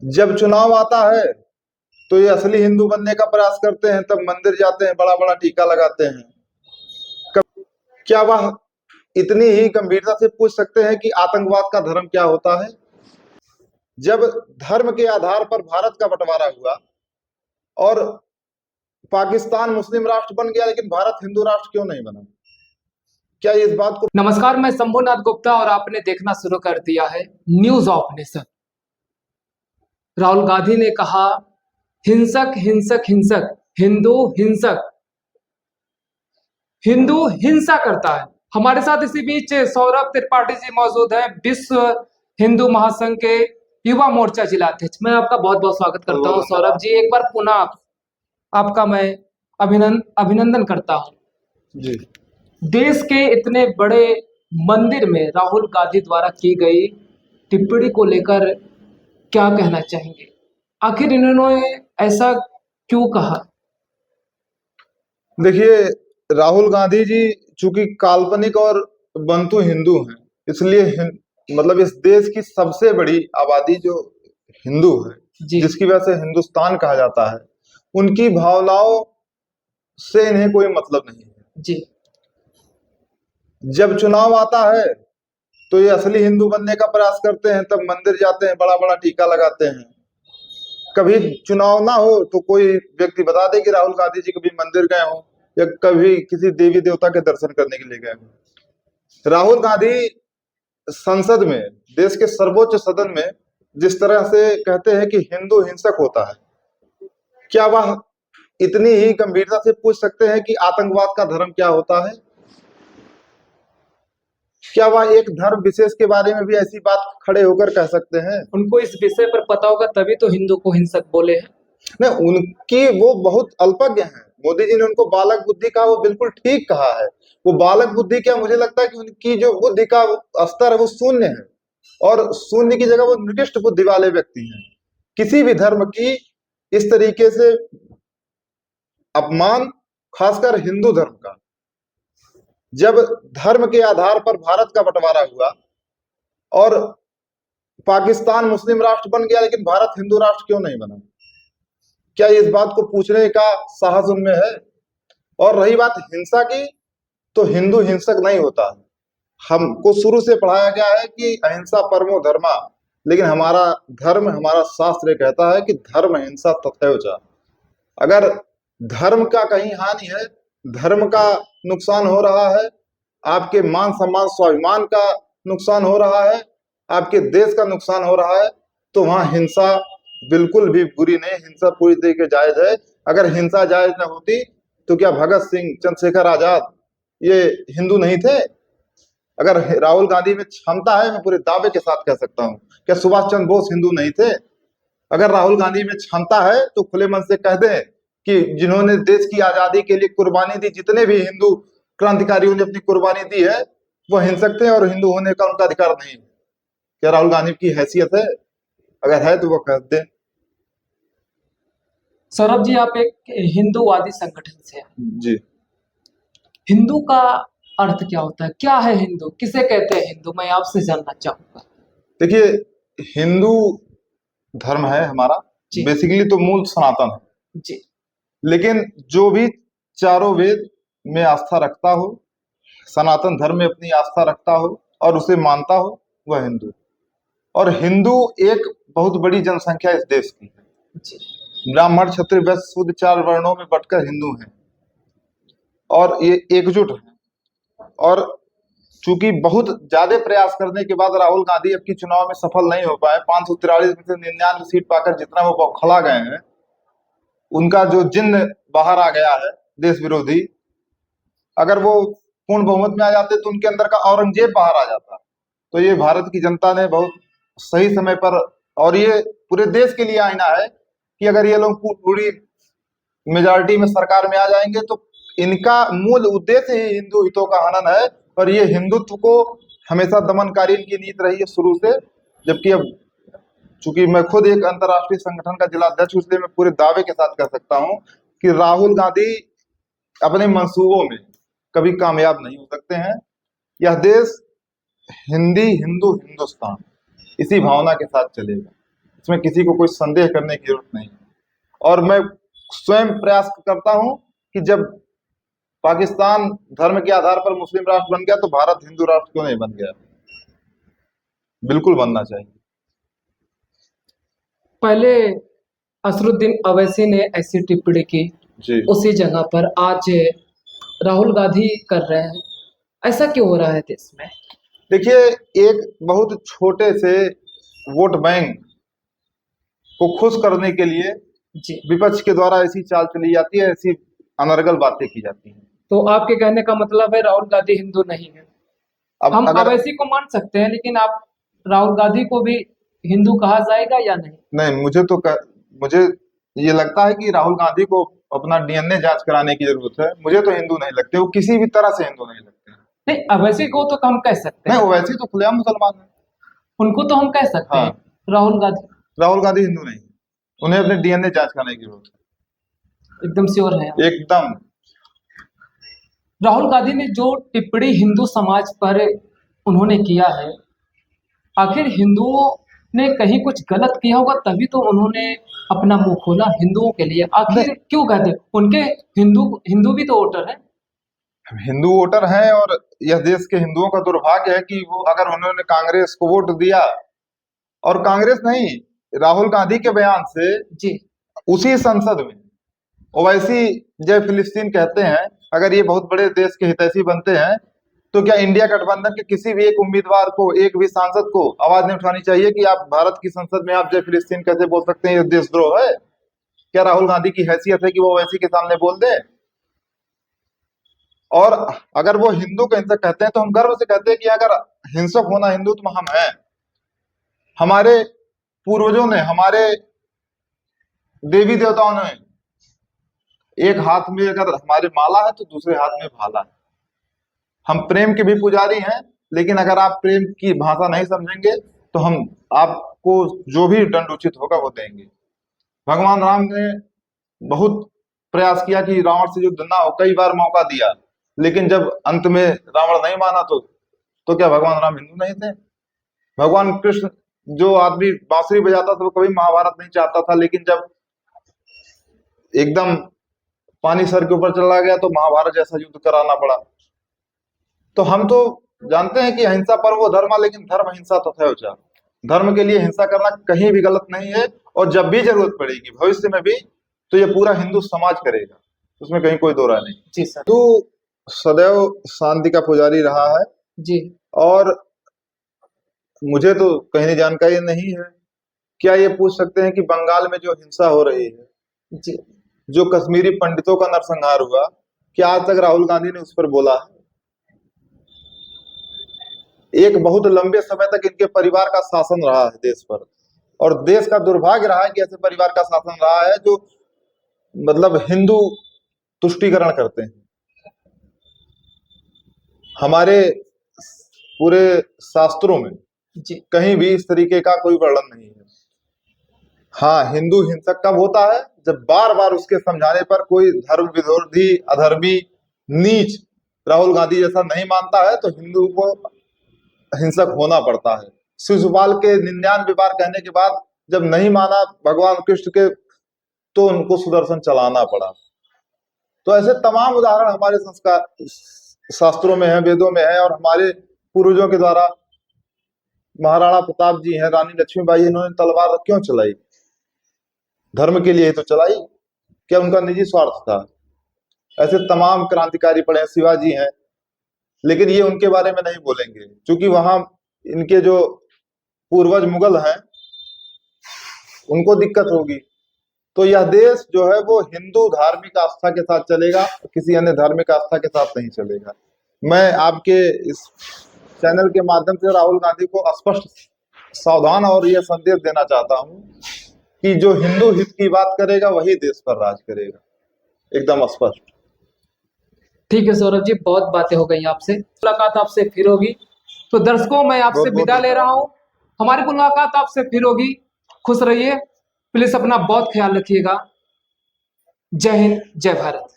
जब चुनाव आता है तो ये असली हिंदू बनने का प्रयास करते हैं, तब मंदिर जाते हैं, बड़ा बड़ा टीका लगाते हैं। क्या वह इतनी ही गंभीरता से पूछ सकते हैं कि आतंकवाद का धर्म क्या होता है? जब धर्म के आधार पर भारत का बंटवारा हुआ और पाकिस्तान मुस्लिम राष्ट्र बन गया, लेकिन भारत हिंदू राष्ट्र क्यों नहीं बना? क्या इस बात को नमस्कार, मैं शंभुनाथ गुप्ता और आपने देखना शुरू कर दिया है news of nation. Rahul Gandhi ने कहा हिंसक हिंसक हिंसक, हिंदू हिंसक, हिंदू हिंसा करता है। हमारे साथ इसी बीच सौरभ त्रिपाठी जी मौजूद हैं, विश्व हिंदू महासंघ के युवा मोर्चा जिला अध्यक्ष। मैं आपका बहुत बहुत स्वागत करता हूं सौरभ जी। एक बार पुनः आपका मैं अभिनंदन करता हूं जी। देश के इतने बड़े मंदिर में राहुल गांधी द्वारा की गई टिप्पणी को लेकर क्या कहना चाहेंगे? आखिर इन्होंने ऐसा क्यों कहा? देखिए, राहुल गांधी जी चूंकि काल्पनिक और बंतु हिंदू हैं, इसलिए मतलब इस देश की सबसे बड़ी आबादी जो हिंदू है, जी जिसकी वजह से हिंदुस्तान कहा जाता है, उनकी भावनाओं से इन्हें कोई मतलब नहीं है। जी जब चुनाव आता है तो ये असली हिंदू बनने का प्रयास करते हैं, तब मंदिर जाते हैं, बड़ा बड़ा टीका लगाते हैं। कभी चुनाव ना हो तो कोई व्यक्ति बता दे कि राहुल गांधी जी कभी मंदिर गए हो या कभी किसी देवी देवता के दर्शन करने के लिए गए हो। राहुल गांधी संसद में, देश के सर्वोच्च सदन में जिस तरह से कहते हैं कि हिंदू हिंसक होता है, क्या वह इतनी ही गंभीरता से पूछ सकते हैं कि आतंकवाद का धर्म क्या होता है? क्या वह एक धर्म विशेष के बारे में भी ऐसी बात खड़े होकर कह सकते हैं? उनको इस विषय पर पता होगा तभी तो हिंदू को हिंसक बोले हैं। नहीं, उनकी वो बहुत अल्पज्ञ हैं। मोदी जी ने उनको बालक बुद्धि कहा, वो बिल्कुल ठीक कहा है। वो बालक बुद्धि क्या, मुझे लगता है कि उनकी जो बुद्धि का स्तर है वो शून्य है, और शून्य की जगह वो निकृष्ट बुद्धि वाले व्यक्ति हैं। किसी भी धर्म की इस तरीके से अपमान, खासकर हिंदू धर्म का, जब धर्म के आधार पर भारत का बंटवारा हुआ और पाकिस्तान मुस्लिम राष्ट्र बन गया, लेकिन भारत हिंदू राष्ट्र क्यों नहीं बना? क्या इस बात को पूछने का साहस उनमें है? और रही बात हिंसा की, तो हिंदू हिंसक नहीं होता। हमको शुरू से पढ़ाया गया है कि अहिंसा परमो धर्मा, लेकिन हमारा धर्म, हमारा शास्त्र ये कहता है कि धर्म हिंसा तथैव च। अगर धर्म का कहीं हानि है, धर्म का नुकसान हो रहा है, आपके मान सम्मान स्वाभिमान का नुकसान हो रहा है, आपके देश का नुकसान हो रहा है, तो वहां हिंसा बिल्कुल भी बुरी नहीं, हिंसा पूरी तरीके जायज है। अगर हिंसा जायज न होती तो क्या भगत सिंह, चंद्रशेखर आजाद ये हिंदू नहीं थे? अगर राहुल गांधी में क्षमता है, मैं पूरे दावे के साथ कह सकता हूं, क्या सुभाष चंद्र बोस हिंदू नहीं थे? अगर राहुल गांधी में क्षमता है तो खुले मन से कह दें कि जिन्होंने देश की आजादी के लिए कुर्बानी दी, जितने भी हिंदू क्रांतिकारियों ने अपनी कुर्बानी दी है, वो हिंसक थे और हिंदू होने का उनका अधिकार नहीं। क्या राहुल गांधी की हैसियत है? अगर है तो वो कह दे। सौरभ जी, आप एक हिंदूवादी संगठन से हैं। जी। हिंदू का अर्थ क्या होता है? क्या है हिंदू? किसे कहते हैं हिंदू? मैं आपसे जानना चाहूंगा। देखिए, हिंदू धर्म है हमारा, जी बेसिकली तो मूल सनातन है, जी लेकिन जो भी चारों वेद में आस्था रखता हो, सनातन धर्म में अपनी आस्था रखता हो और उसे मानता हो, वह हिंदू। और हिंदू एक बहुत बड़ी जनसंख्या इस देश की है। जी ब्राह्मण, क्षत्रिय, वैश्य, शूद्र, 4 वर्णों में बंटकर हिंदू हैं और ये एकजुट हैं। और चूंकि बहुत ज्यादा प्रयास करने के बाद राहुल गांधी अब की चुनाव में सफल नहीं हो पाए, 543 में से 99 सीट पाकर जितना वो बौखला गए हैं, उनका जो जिन्न बाहर आ गया है, देश विरोधी। अगर वो पूर्ण बहुमत में आ जाते तो उनके अंदर का औरंगजेब बाहर आ जाता। तो ये भारत की जनता ने बहुत सही समय पर, और ये पूरे देश के लिए आईना है कि अगर ये लोग पूरी मेजॉरिटी में सरकार में आ जाएंगे तो इनका मूल उद्देश्य ही हिंदू हितों का हनन है, और ये हिंदुत्व को हमेशा दमनकारी इनकी नीति रही है शुरू से। जबकि अब चूंकि मैं खुद एक अंतर्राष्ट्रीय संगठन का जिला अध्यक्ष हूं, इसलिए मैं पूरे दावे के साथ कह सकता हूं कि राहुल गांधी अपने मंसूबों में कभी कामयाब नहीं हो सकते हैं। यह देश हिंदी, हिंदू, हिंदुस्तान, इसी भावना के साथ चलेगा। इसमें किसी को कोई संदेह करने की जरूरत नहीं। और मैं स्वयं प्रयास करता हूं कि जब पाकिस्तान धर्म के आधार पर मुस्लिम राष्ट्र बन गया तो भारत हिंदू राष्ट्र क्यों नहीं बन गया? बिल्कुल बनना चाहिए। पहले असरुद्दीन अवैसी ने ऐसी टिप्पणी की, जी उसी जगह पर आज राहुल गांधी कर रहे हैं। ऐसा क्यों हो रहा है देश में? देखिए, एक बहुत छोटे से वोट बैंक को खुश करने के लिए जी, विपक्ष के द्वारा ऐसी चाल चली जाती है, ऐसी अनर्गल बातें की जाती हैं। तो आपके कहने का मतलब है राहुल गांधी हिंदू नहीं है। अब हम अगर अवैसी को मान सकते हैं, लेकिन आप राहुल गांधी को भी हिंदू कहा जाएगा या नहीं? नहीं, मुझे ये लगता है कि राहुल गांधी को अपना डीएनए जांच कराने की जरूरत है। मुझे तो हिंदू नहीं लगते, वो किसी भी तरह से हिंदू नहीं लगते हैं। नहीं, अवैसी को तो हम कह सकते नहीं, हैं, वो वैसे तो खुलेआम मुसलमान है। उनको तो हम कह सकते हाँ, हैं। राहुल गांधी हिंदू नहीं, उन्हें अपने डीएनए जांच कराने की जरूरत एकदम श्योर है? है, एकदम। राहुल गांधी ने जो टिप्पणी हिंदू समाज पर उन्होंने किया है, आखिर हिंदुओं ने कहीं कुछ गलत किया होगा तभी तो उन्होंने अपना मुंह खोला हिंदुओं के लिए। आखिर क्यों कहते हैं? उनके हिंदू भी तो वोटर है। हिंदू वोटर हैं, और यह देश के हिंदुओं का दुर्भाग्य है कि वो अगर उन्होंने कांग्रेस को वोट दिया, और कांग्रेस नहीं, राहुल गांधी के बयान से जी, उसी संसद में ओवैसी जय फिलिस्तीन कहते हैं, अगर ये बहुत बड़े देश के हितैषी बनते हैं तो क्या इंडिया गठबंधन के किसी भी एक उम्मीदवार को, एक भी सांसद को आवाज नहीं उठानी चाहिए कि आप भारत की संसद में आप जय फिलिस्तीन कैसे बोल सकते हैं? ये देशद्रोह है। क्या राहुल गांधी की हैसियत है कि वो ओवैसी के सामने बोल दे? और अगर वो हिंदू को हिंसक कहते हैं तो हम गर्व से कहते हैं कि अगर हिंसक होना हिंदू तो हम हैं। हमारे पूर्वजों ने, हमारे देवी देवताओं ने, एक हाथ में अगर हमारे माला है तो दूसरे हाथ में भाला है। हम प्रेम के भी पुजारी हैं, लेकिन अगर आप प्रेम की भाषा नहीं समझेंगे तो हम आपको जो भी दंड उचित होगा वो देंगे। भगवान राम ने बहुत प्रयास किया कि रावण से युद्ध ना हो, कई बार मौका दिया, लेकिन जब अंत में रावण नहीं माना तो क्या भगवान राम हिंदू नहीं थे? भगवान कृष्ण, जो आदमी बांसुरी बजाता था वो कभी महाभारत नहीं चाहता था, लेकिन जब एकदम पानी सर के ऊपर चला गया तो महाभारत जैसा युद्ध कराना पड़ा। तो हम तो जानते हैं कि अहिंसा परमो धर्म, लेकिन धर्म हिंसा तथैव च। धर्म के लिए हिंसा करना कहीं भी गलत नहीं है, और जब भी जरूरत पड़ेगी भविष्य में भी तो ये पूरा हिंदू समाज करेगा, उसमें कहीं कोई दो राय नहीं। जी सर। तो सदैव शांति का पुजारी रहा है, जी, और मुझे तो कहीं जानकारी नहीं है। क्या ये पूछ सकते हैं कि बंगाल में जो हिंसा हो रही है, जी, जो कश्मीरी पंडितों का नरसंहार हुआ, क्या आज तक राहुल गांधी ने उस पर बोला है? एक बहुत लंबे समय तक इनके परिवार का शासन रहा है देश पर, और देश का दुर्भाग्य रहा है कि ऐसे परिवार का शासन रहा है जो मतलब हिंदू तुष्टीकरण करते हैं। हमारे पूरे शास्त्रों में जी, कहीं भी इस तरीके का कोई वर्णन नहीं है। हाँ, हिंदू हिंसक कब होता है? जब बार बार उसके समझाने पर कोई धर्म विरोधी, अधर्मी, नीच राहुल गांधी जैसा नहीं मानता है तो हिंदू को हिंसक होना पड़ता है। शिशुपाल के 99 बार कहने के बाद जब नहीं माना भगवान कृष्ण के, तो उनको सुदर्शन चलाना पड़ा। तो ऐसे तमाम उदाहरण हमारे संस्कार शास्त्रों में है, वेदों में है, और हमारे पूर्वजों के द्वारा, महाराणा प्रताप जी हैं, रानी लक्ष्मीबाई, इन्होंने तलवार क्यों चलाई? धर्म के लिए ही तो चलाई। क्या उनका निजी स्वार्थ था? ऐसे तमाम क्रांतिकारी पड़े हैं, शिवाजी हैं, लेकिन ये उनके बारे में नहीं बोलेंगे क्योंकि वहां इनके जो पूर्वज मुगल हैं उनको दिक्कत होगी। तो यह देश जो है वो हिंदू धार्मिक आस्था के साथ चलेगा, किसी अन्य धार्मिक आस्था के साथ नहीं चलेगा। मैं आपके इस चैनल के माध्यम से राहुल गांधी को स्पष्ट सावधान और यह संदेश देना चाहता हूं कि जो हिंदू हित की बात करेगा वही देश पर राज करेगा, एकदम स्पष्ट। ठीक है सौरभ जी, बहुत बातें हो गई आपसे, मुलाकात आपसे फिर होगी। तो दर्शकों, मैं आपसे बहुत विदा ले रहा हूँ। हमारी मुलाकात आपसे फिर होगी। खुश रहिए, प्लीज अपना बहुत ख्याल रखिएगा। जय हिंद, जय भारत।